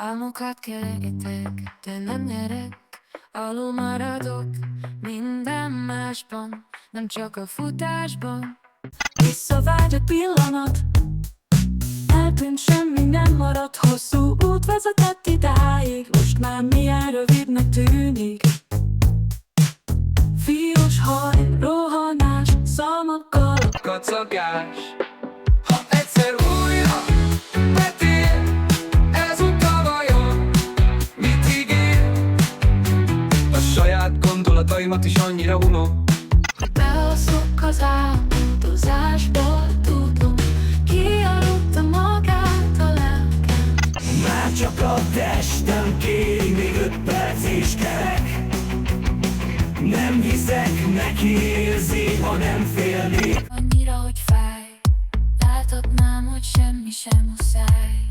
Álmokat kerítek, de nem nyerek. Alul maradok minden másban, nem csak a futásban. Visszavágy a pillanat, eltűnt, semmi nem maradt. Hosszú út vezetett idáig, most már milyen rövidnek tűnik. Vírus haj, rohanás, szalmakkal kacagás. Ha egyszer újra betér, ezúttal vajon mit ígér? A saját gondolataimat is annyira unom, hogy bealszok az álmodozásból. Tudom, kialudta magát a lelkem. Már csak a testem kéri, még 5 perc is kerek. Nem hiszek neki, érzi, ha nem félnék. Annyira, hogy fáj, láthatnám, hogy semmi sem muszáj.